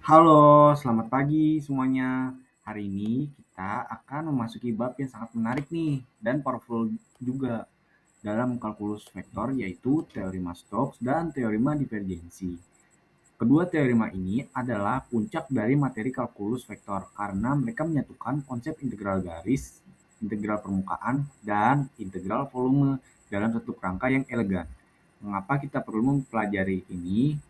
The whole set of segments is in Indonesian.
Halo, selamat pagi semuanya. Hari ini kita akan memasuki bab yang sangat menarik nih dan powerful juga dalam kalkulus vektor yaitu teorema Stokes dan teorema divergensi. Kedua teorema ini adalah puncak dari materi kalkulus vektor karena mereka menyatukan konsep integral garis, integral permukaan, dan integral volume dalam satu kerangka yang elegan. Mengapa kita perlu mempelajari ini?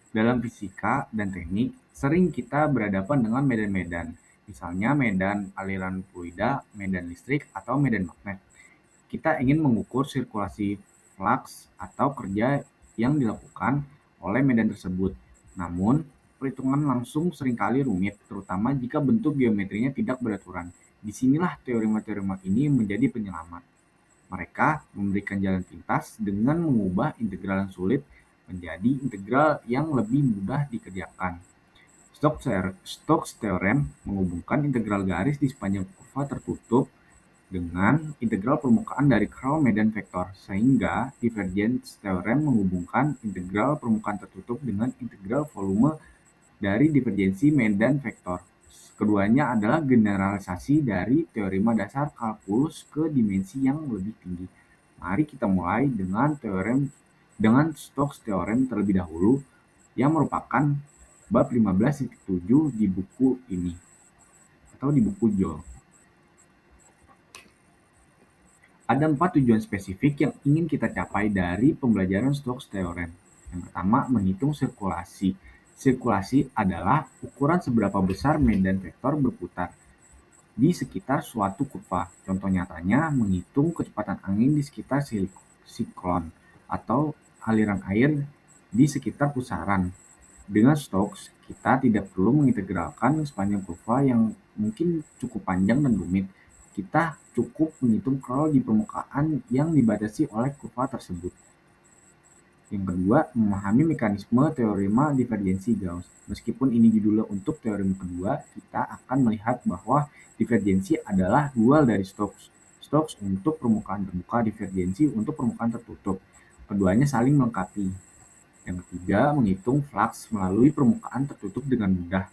Dalam fisika dan teknik, sering kita berhadapan dengan medan-medan, misalnya medan aliran fluida, medan listrik, atau medan magnet. Kita ingin mengukur sirkulasi flux atau kerja yang dilakukan oleh medan tersebut. Namun, perhitungan langsung seringkali rumit, terutama jika bentuk geometrinya tidak beraturan. Disinilah teorema-teorema ini menjadi penyelamat. Mereka memberikan jalan pintas dengan mengubah integral yang sulit menjadi integral yang lebih mudah dikerjakan. Stokes theorem menghubungkan integral garis di sepanjang kurva tertutup dengan integral permukaan dari curl medan vektor, sehingga divergence theorem menghubungkan integral permukaan tertutup dengan integral volume dari divergensi medan vektor. Keduanya adalah generalisasi dari teorema dasar kalkulus ke dimensi yang lebih tinggi. Mari kita mulai dengan Stokes Theorem terlebih dahulu yang merupakan bab 15.7 di buku ini atau di buku Joule. Ada 4 tujuan spesifik yang ingin kita capai dari pembelajaran Stokes Theorem. Yang pertama, menghitung sirkulasi. Sirkulasi adalah ukuran seberapa besar medan vektor berputar di sekitar suatu kurva. Contoh nyatanya, menghitung kecepatan angin di sekitar siklon atau aliran air di sekitar pusaran. Dengan Stokes, kita tidak perlu mengintegralkan sepanjang kurva yang mungkin cukup panjang dan rumit. Kita cukup menghitung curl di permukaan yang dibatasi oleh kurva tersebut. Yang kedua, memahami mekanisme teorema divergensi Gauss. Meskipun ini judulnya untuk teorema kedua, kita akan melihat bahwa divergensi adalah dual dari Stokes. Stokes untuk permukaan terbuka, divergensi untuk permukaan tertutup. Keduanya saling melengkapi. Yang ketiga, menghitung flux melalui permukaan tertutup dengan mudah.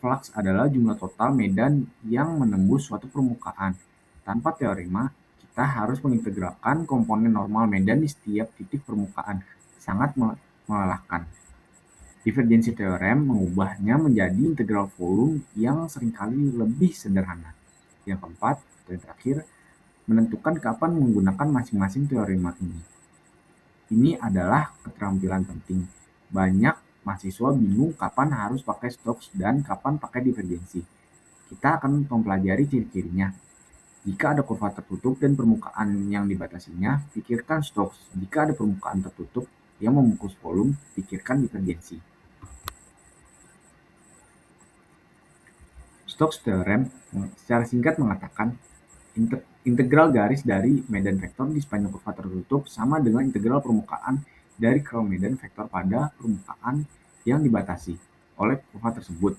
Flux adalah jumlah total medan yang menembus suatu permukaan. Tanpa teorema, kita harus mengintegralkan komponen normal medan di setiap titik permukaan. Sangat melelahkan. Divergensi teorem mengubahnya menjadi integral volume yang seringkali lebih sederhana. Yang keempat, atau yang terakhir, menentukan kapan menggunakan masing-masing teorema ini. Ini adalah keterampilan penting. Banyak mahasiswa bingung kapan harus pakai Stokes dan kapan pakai divergensi. Kita akan mempelajari ciri-cirinya. Jika ada kurva tertutup dan permukaan yang dibatasinya, pikirkan Stokes. Jika ada permukaan tertutup yang membungkus volume, pikirkan divergensi. Stokes theorem secara singkat mengatakan integral garis dari medan vektor di sepanjang kurva tertutup sama dengan integral permukaan dari curl medan vektor pada permukaan yang dibatasi oleh kurva tersebut.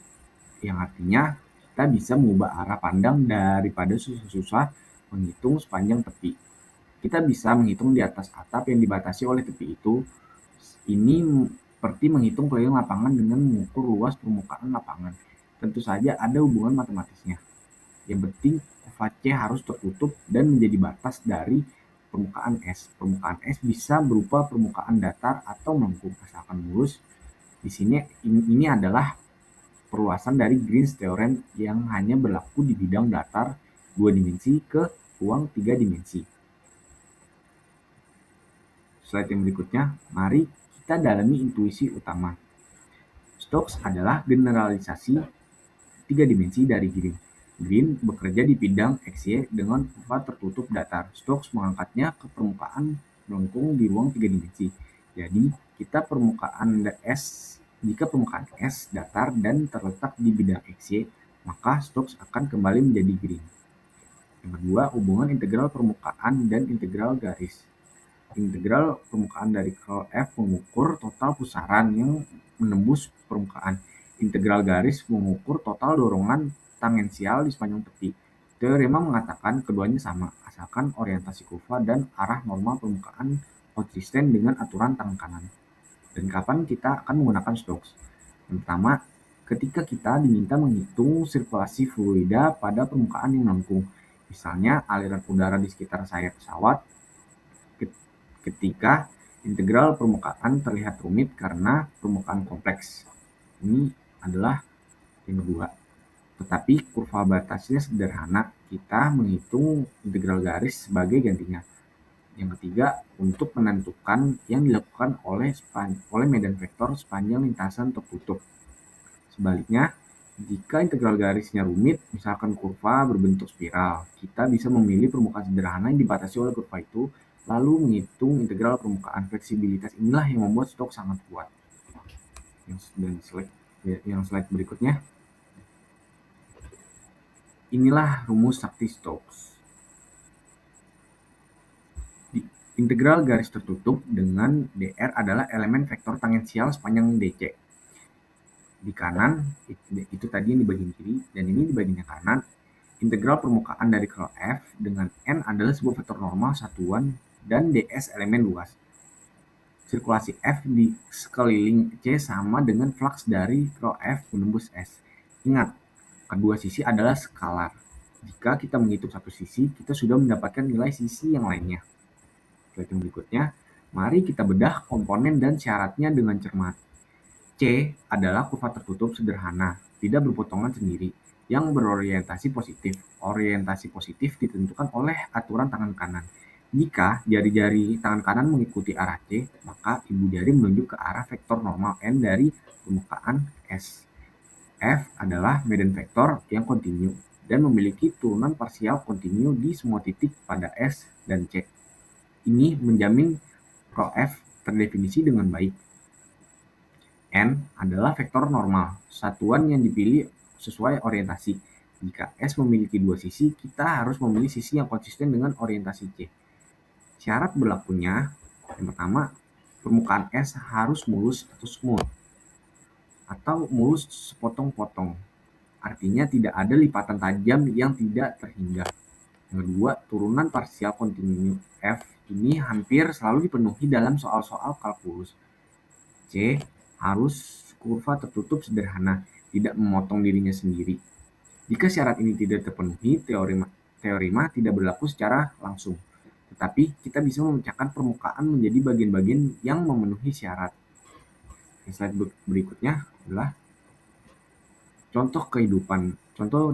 Yang artinya kita bisa mengubah arah pandang daripada susah-susah menghitung sepanjang tepi. Kita bisa menghitung di atas atap yang dibatasi oleh tepi itu. Ini seperti menghitung keliling lapangan dengan mengukur luas permukaan lapangan. Tentu saja ada hubungan matematisnya. Yang penting kurva C harus tertutup dan menjadi batas dari permukaan S. Permukaan S bisa berupa permukaan datar atau melengkung asalkan mulus. Di sini ini adalah perluasan dari Green's Theorem yang hanya berlaku di bidang datar 2 dimensi ke ruang 3 dimensi. Slide yang berikutnya, mari kita dalami intuisi utama. Stokes adalah generalisasi 3 dimensi dari Green. Green bekerja di bidang XY dengan kurva tertutup datar. Stokes mengangkatnya ke permukaan melengkung di ruang 3 dimensi. Jadi, jika permukaan S datar dan terletak di bidang XY, maka Stokes akan kembali menjadi Green. Yang kedua, hubungan integral permukaan dan integral garis. Integral permukaan dari curl F mengukur total pusaran yang menembus permukaan. Integral garis mengukur total dorongan tangensial di sepanjang tepi. Teorema mengatakan keduanya sama, asalkan orientasi kurva dan arah normal permukaan konsisten dengan aturan tangan kanan. Dan kapan kita akan menggunakan Stokes? Yang pertama, ketika kita diminta menghitung sirkulasi fluida pada permukaan yang melengkung. Misalnya aliran udara di sekitar sayap pesawat ketika integral permukaan terlihat rumit karena permukaan kompleks. Ini adalah yang kedua. Tetapi kurva batasnya sederhana, kita menghitung integral garis sebagai gantinya. Yang ketiga, untuk menentukan yang dilakukan oleh medan vektor sepanjang lintasan tertutup. Sebaliknya, jika integral garisnya rumit, misalkan kurva berbentuk spiral, kita bisa memilih permukaan sederhana yang dibatasi oleh kurva itu, lalu menghitung integral permukaan. Fleksibilitas inilah yang membuat Stokes sangat kuat. Yang slide berikutnya. Inilah rumus sakti Stokes. Integral garis tertutup dengan dr adalah elemen vektor tangensial sepanjang dc. Di kanan, itu tadi yang di bagian kiri, dan ini di bagian kanan. Integral permukaan dari curl F dengan N adalah sebuah vektor normal satuan dan ds elemen luas. Sirkulasi F di sekeliling C sama dengan flux dari curl F menembus S. Ingat, kedua sisi adalah skalar. Jika kita menghitung satu sisi, kita sudah mendapatkan nilai sisi yang lainnya. Slide berikutnya, mari kita bedah komponen dan syaratnya dengan cermat. C adalah kurva tertutup sederhana, tidak berpotongan sendiri, yang berorientasi positif. Orientasi positif ditentukan oleh aturan tangan kanan. Jika jari-jari tangan kanan mengikuti arah C, maka ibu jari menunjuk ke arah vektor normal N dari permukaan S. F adalah medan vektor yang kontinu dan memiliki turunan parsial kontinu di semua titik pada S dan C. Ini menjamin curl F terdefinisi dengan baik. N adalah vektor normal, satuan yang dipilih sesuai orientasi. Jika S memiliki dua sisi, kita harus memilih sisi yang konsisten dengan orientasi C. Syarat berlakunya, yang pertama, permukaan S harus mulus atau smooth, atau mulus sepotong-potong. Artinya tidak ada lipatan tajam yang tidak terhingga. Yang kedua, turunan parsial kontinu F ini hampir selalu dipenuhi dalam soal-soal kalkulus. C harus kurva tertutup sederhana, tidak memotong dirinya sendiri. Jika syarat ini tidak terpenuhi, teorema tidak berlaku secara langsung. Tetapi kita bisa memecahkan permukaan menjadi bagian-bagian yang memenuhi syarat. Slide berikutnya adalah contoh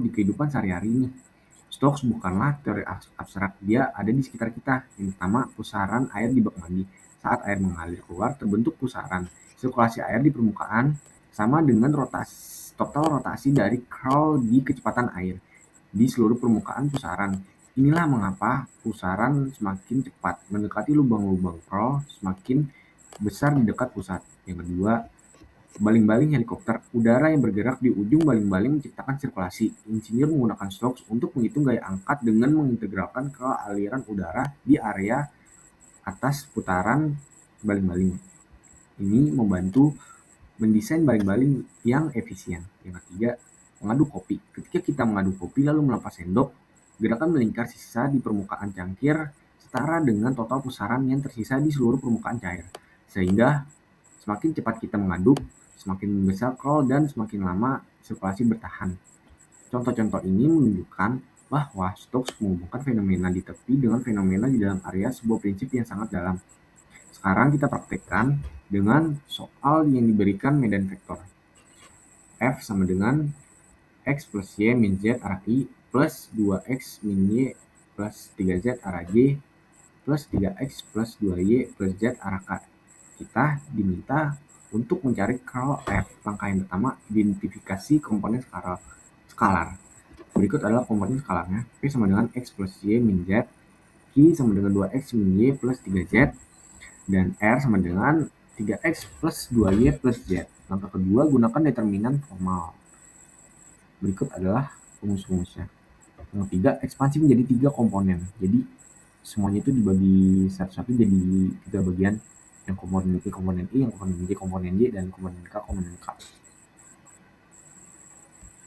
di kehidupan sehari-hari ini. Stokes bukanlah teori abstrak, dia ada di sekitar kita. Yang pertama, pusaran air di bak mandi. Saat air mengalir keluar, terbentuk pusaran. Sirkulasi air di permukaan sama dengan total rotasi dari curl di kecepatan air di seluruh permukaan pusaran. Inilah mengapa pusaran semakin cepat mendekati lubang-lubang curl semakin besar di dekat pusat. Yang kedua, baling-baling helikopter. Udara yang bergerak di ujung baling-baling menciptakan sirkulasi. Insinyur menggunakan Stokes untuk menghitung gaya angkat dengan mengintegralkan ke aliran udara di area atas putaran baling-baling. Ini membantu mendesain baling-baling yang efisien. Yang ketiga, mengaduk kopi. Ketika kita mengaduk kopi lalu melepas sendok, gerakan melingkar sisa di permukaan cangkir setara dengan total pusaran yang tersisa di seluruh permukaan cair. Sehingga semakin cepat kita mengaduk, semakin besar curl dan semakin lama sirkulasi bertahan. Contoh-contoh ini menunjukkan bahwa Stokes menghubungkan fenomena di tepi dengan fenomena di dalam area sebuah prinsip yang sangat dalam. Sekarang kita praktekkan dengan soal yang diberikan medan vektor. F sama dengan X plus Y min Z arah I plus 2X min Y plus 3Z arah J plus 3X plus 2Y plus Z arah K. Kita diminta untuk mencari curl F. Langkah yang pertama, identifikasi komponen skalar. Berikut adalah komponen skalarnya. P sama dengan X plus Y min Z, Q sama dengan 2X min Y plus 3Z, dan R sama dengan 3X plus 2Y plus Z. Langkah kedua, gunakan determinan formal. Berikut adalah rumus-rumusnya. Yang ketiga, ekspansi menjadi 3 komponen. Jadi semuanya itu dibagi satu-satu jadi 3 bagian. Yang komponen I, komponen I, yang komponen J, komponen Y, dan komponen K, komponen K.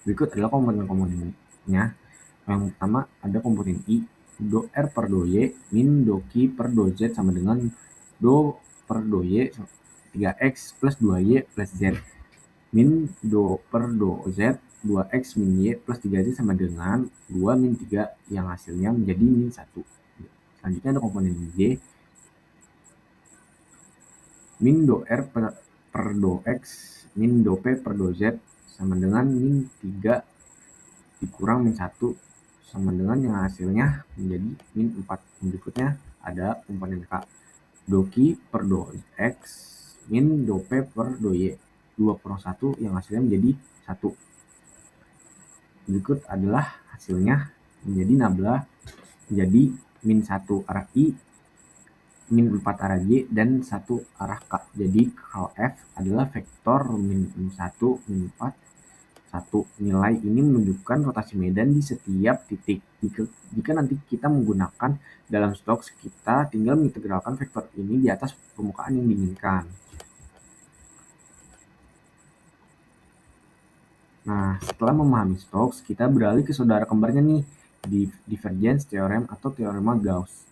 Berikut adalah komponen-komponennya. Yang pertama ada komponen I, do R per do Y min do Q per do Z sama dengan do per do Y 3X plus 2Y plus Z. min do per do Z 2X min Y plus 3Z sama dengan 2 min 3 yang hasilnya menjadi min 1. Selanjutnya ada komponen Y, min do R per do X min do P per do Z sama dengan min 3 dikurang min 1 sama dengan yang hasilnya menjadi min 4. Berikutnya ada komponen K, do Q per do X min do P per do Y 2 kurang 1 yang hasilnya menjadi 1. Berikut adalah hasilnya menjadi nabla menjadi min 1 arah I, min 4 arah Y, dan 1 arah K. Jadi kalau F adalah vektor min 1, min 4, 1. Nilai ini menunjukkan rotasi medan di setiap titik. Jika nanti kita menggunakan dalam Stokes, kita tinggal mengintegralkan vektor ini di atas permukaan yang diinginkan. Nah, setelah memahami Stokes, kita beralih ke saudara kembarnya nih, di divergence theorem atau teorema Gauss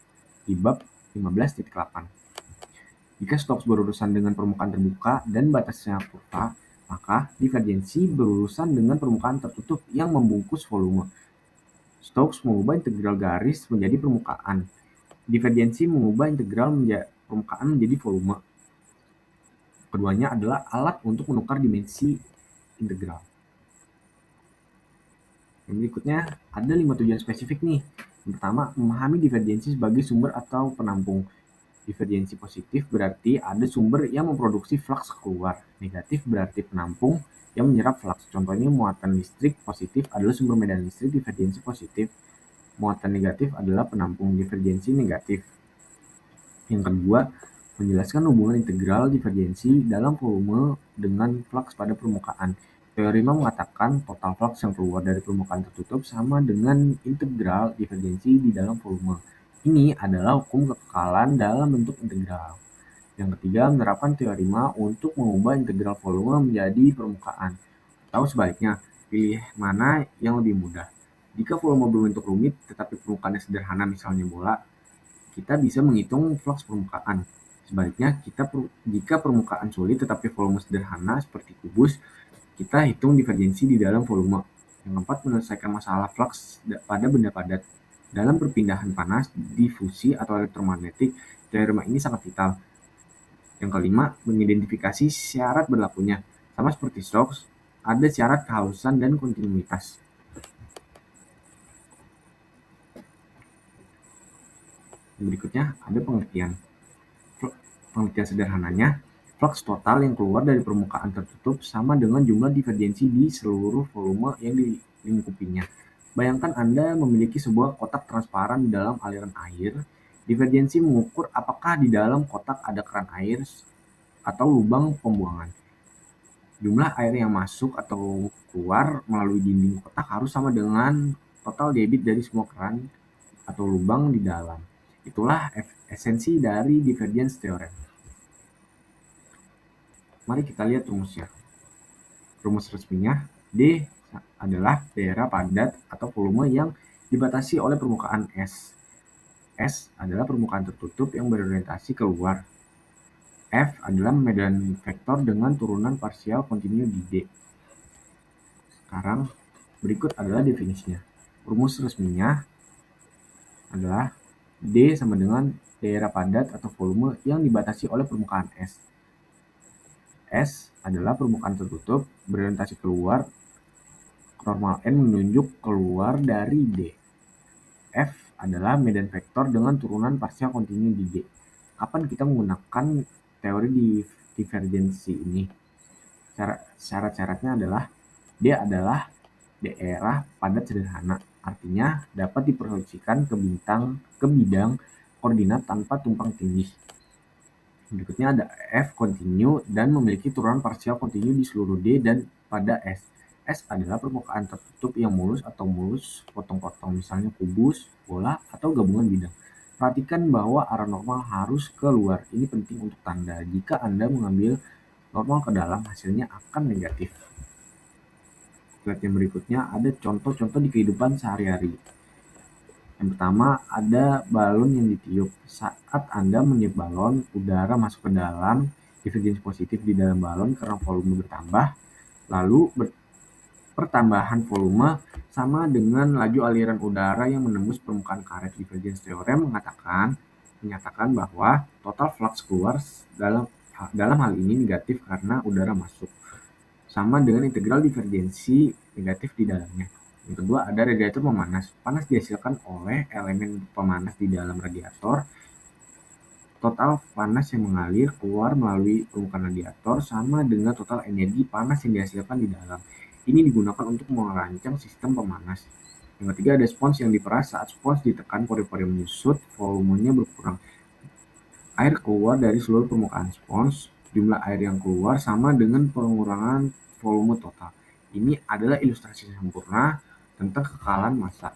di bab 15.8. Jika Stokes berurusan dengan permukaan terbuka dan batasnya kurva, maka divergensi berurusan dengan permukaan tertutup yang membungkus volume. Stokes mengubah integral garis menjadi permukaan. Divergensi mengubah integral permukaan menjadi volume. Keduanya adalah alat untuk menukar dimensi integral. Yang berikutnya ada 5 tujuan spesifik nih. Yang pertama, memahami divergensi sebagai sumber atau penampung. Divergensi positif berarti ada sumber yang memproduksi flux keluar. Negatif berarti penampung yang menyerap flux. Contohnya muatan listrik positif adalah sumber medan listrik divergensi positif. Muatan negatif adalah penampung divergensi negatif. Yang kedua, menjelaskan hubungan integral divergensi dalam volume dengan flux pada permukaan. Teorema mengatakan total flux yang keluar dari permukaan tertutup sama dengan integral divergensi di dalam volume. Ini adalah hukum kekekalan dalam bentuk integral. Yang ketiga, menerapkan teorema untuk mengubah integral volume menjadi permukaan. Atau sebaliknya, pilih mana yang lebih mudah. Jika volume berbentuk rumit tetapi permukaannya sederhana, misalnya bola, kita bisa menghitung flux permukaan. Sebaliknya, jika permukaan sulit tetapi volume sederhana seperti kubus, kita hitung divergensi di dalam volume. Yang keempat, menyelesaikan masalah flux pada benda padat. Dalam perpindahan panas, difusi, atau elektromagnetik, teorema ini sangat vital. Yang kelima, mengidentifikasi syarat berlakunya. Sama seperti Stokes, ada syarat kehalusan dan kontinuitas. Berikutnya ada pengertian. Pengertian sederhananya, flux total yang keluar dari permukaan tertutup sama dengan jumlah divergensi di seluruh volume yang dilingkupinya. Bayangkan Anda memiliki sebuah kotak transparan di dalam aliran air. Divergensi mengukur apakah di dalam kotak ada keran air atau lubang pembuangan. Jumlah air yang masuk atau keluar melalui dinding kotak harus sama dengan total debit dari semua keran atau lubang di dalam. Itulah esensi dari divergence theorem. Mari kita lihat rumusnya. Rumus resminya, D adalah daerah padat atau volume yang dibatasi oleh permukaan S. S adalah permukaan tertutup yang berorientasi keluar. F adalah medan vektor dengan turunan parsial kontinu di D. Sekarang berikut adalah definisinya. Rumus resminya adalah D sama dengan daerah padat atau volume yang dibatasi oleh permukaan S. S adalah permukaan tertutup berorientasi keluar, normal N menunjuk keluar dari D. F adalah medan vektor dengan turunan parsial kontinu di D. Kapan kita menggunakan teori divergensi ini? Syarat-syaratnya adalah D adalah daerah padat sederhana, artinya dapat diproyeksikan ke bidang koordinat tanpa tumpang tindih. Berikutnya ada F kontinu dan memiliki turunan parsial kontinu di seluruh D dan pada S. S adalah permukaan tertutup yang mulus atau mulus potong-potong, misalnya kubus, bola, atau gabungan bidang. Perhatikan bahwa arah normal harus keluar. Ini penting untuk tanda. Jika Anda mengambil normal ke dalam, hasilnya akan negatif. Slide yang berikutnya ada contoh-contoh di kehidupan sehari-hari. Yang pertama, ada balon yang ditiup. Saat Anda meniup balon, udara masuk ke dalam, divergensi positif di dalam balon karena volume bertambah. Lalu pertambahan volume sama dengan laju aliran udara yang menembus permukaan karet. Divergence theorem menyatakan bahwa total flux keluar dalam hal ini negatif karena udara masuk, sama dengan integral divergensi negatif di dalamnya. Yang kedua, ada radiator memanas. Panas dihasilkan oleh elemen pemanas di dalam radiator. Total panas yang mengalir keluar melalui permukaan radiator sama dengan total energi panas yang dihasilkan di dalam. Ini digunakan untuk merancang sistem pemanas. Yang ketiga, ada spons yang diperas. Saat spons ditekan, pori-pori menyusut, volumenya berkurang. Air keluar dari seluruh permukaan spons. Jumlah air yang keluar sama dengan pengurangan volume total. Ini adalah ilustrasi sempurna tentang kekalahan massa.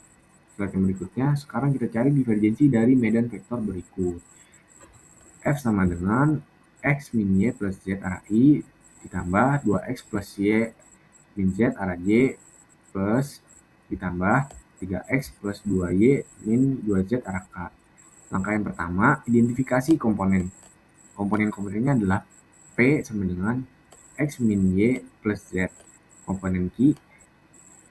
Slide yang berikutnya, sekarang kita cari divergensi dari medan vektor berikut. F sama dengan X min Y plus Z arah I ditambah 2X plus Y min Z arah J plus ditambah 3X plus 2Y min 2Z arah K. Langkah yang pertama, identifikasi komponen. Komponen-komponennya adalah P sama dengan X min Y plus Z. Komponen Q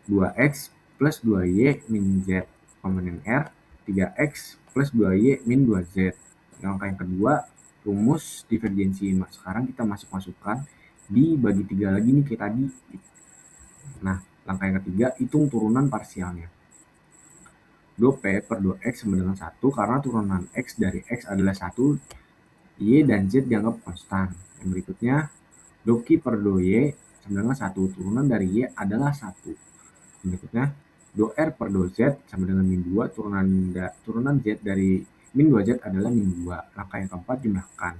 2X plus 2Y min Z. Komponen R 3X plus 2Y min 2Z. Langkah yang kedua, rumus divergensi. Sekarang kita masukkan dibagi 3 lagi nih kayak tadi. Nah, langkah yang ketiga, hitung turunan parsialnya. 2P per 2X sama dengan 1 karena turunan X dari X adalah 1, Y dan Z dianggap konstan. Yang berikutnya, 2Q per 2Y sama dengan 1, turunan dari Y adalah 1. Berikutnya, 2R per 2Z sama dengan min 2, turunan Z dari min 2Z adalah min 2. Langkah yang keempat, jumlahkan.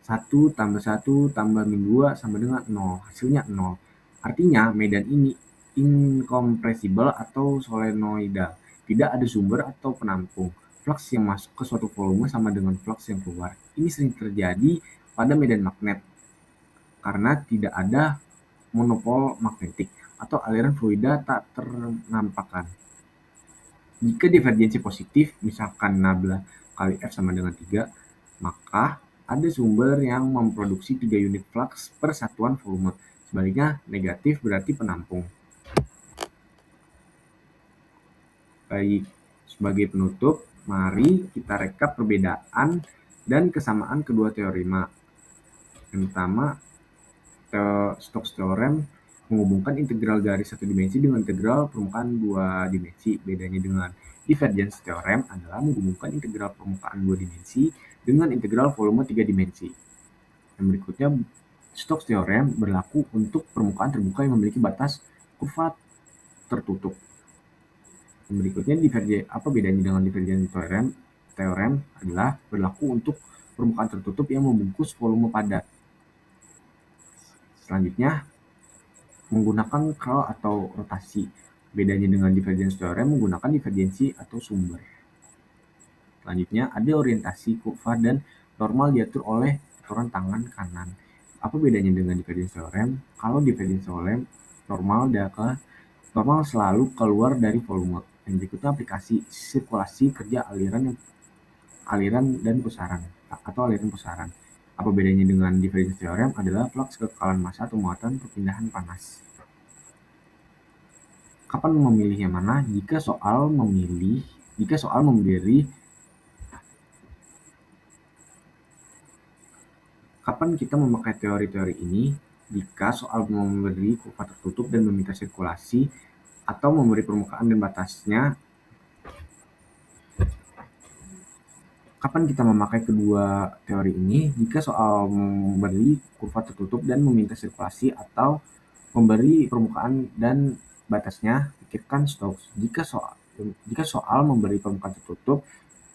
1 tambah 1 tambah min 2 sama dengan 0. Hasilnya 0. Artinya medan ini incompressible atau solenoidal. Tidak ada sumber atau penampung. Flux yang masuk ke suatu volume sama dengan flux yang keluar. Ini sering terjadi pada medan magnet karena tidak ada monopol magnetik atau aliran fluida tak ternampakkan. Jika divergensi positif, misalkan nabla kali F sama dengan 3, maka ada sumber yang memproduksi 3 unit flux per satuan volume. Sebaliknya, negatif berarti penampung. Baik, sebagai penutup, mari kita rekap perbedaan dan kesamaan kedua teorema. Yang pertama, Stokes Theorem menghubungkan integral garis satu dimensi dengan integral permukaan dua dimensi. Bedanya dengan Divergence Theorem adalah menghubungkan integral permukaan dua dimensi dengan integral volume tiga dimensi. Yang berikutnya, Stokes Theorem berlaku untuk permukaan terbuka yang memiliki batas kurva tertutup. Yang berikutnya, apa bedanya dengan Divergence Theorem adalah berlaku untuk permukaan tertutup yang membungkus volume padat. Selanjutnya, menggunakan curl atau rotasi. Bedanya dengan divergence theorem menggunakan divergensi atau sumber. Selanjutnya, ada orientasi kurva dan normal diatur oleh aturan tangan kanan. Apa bedanya dengan divergence theorem? Kalau divergence theorem, normal selalu keluar dari volume. Yang berikutnya aplikasi sirkulasi kerja aliran dan pusaran atau aliran pusaran. Apa bedanya dengan divergence theorem adalah flux kekekalan massa atau muatan perpindahan panas. Kapan memilih yang mana? Jika soal memberi kapan kita memakai teori-teori ini? Jika soal memberi kurva tertutup dan meminta sirkulasi atau memberi permukaan dan batasnya. Kapan kita memakai kedua teori ini? Jika soal memberi kurva tertutup dan meminta sirkulasi atau memberi permukaan dan batasnya, pikirkan Stokes. Jika soal memberi permukaan tertutup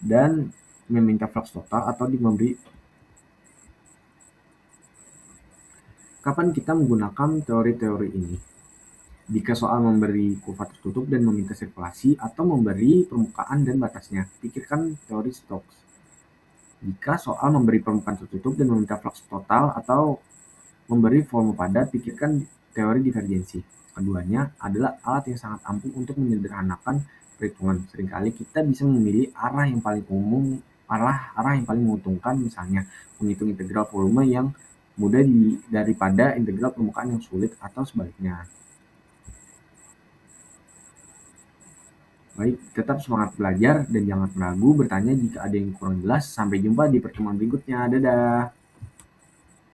dan meminta flux total atau memberi. Kapan kita menggunakan teori-teori ini? Jika soal memberi kurva tertutup dan meminta sirkulasi atau memberi permukaan dan batasnya, pikirkan teori Stokes. Jika soal memberi permukaan tertutup dan meminta flux total atau memberi volume padat, pikirkan teori divergensi. Keduanya adalah alat yang sangat ampuh untuk menyederhanakan perhitungan. Seringkali kita bisa memilih arah yang paling menguntungkan, misalnya menghitung integral volume yang mudah daripada integral permukaan yang sulit atau sebaliknya. Baik, tetap semangat belajar dan jangan ragu bertanya jika ada yang kurang jelas. Sampai jumpa di pertemuan berikutnya. Dadah.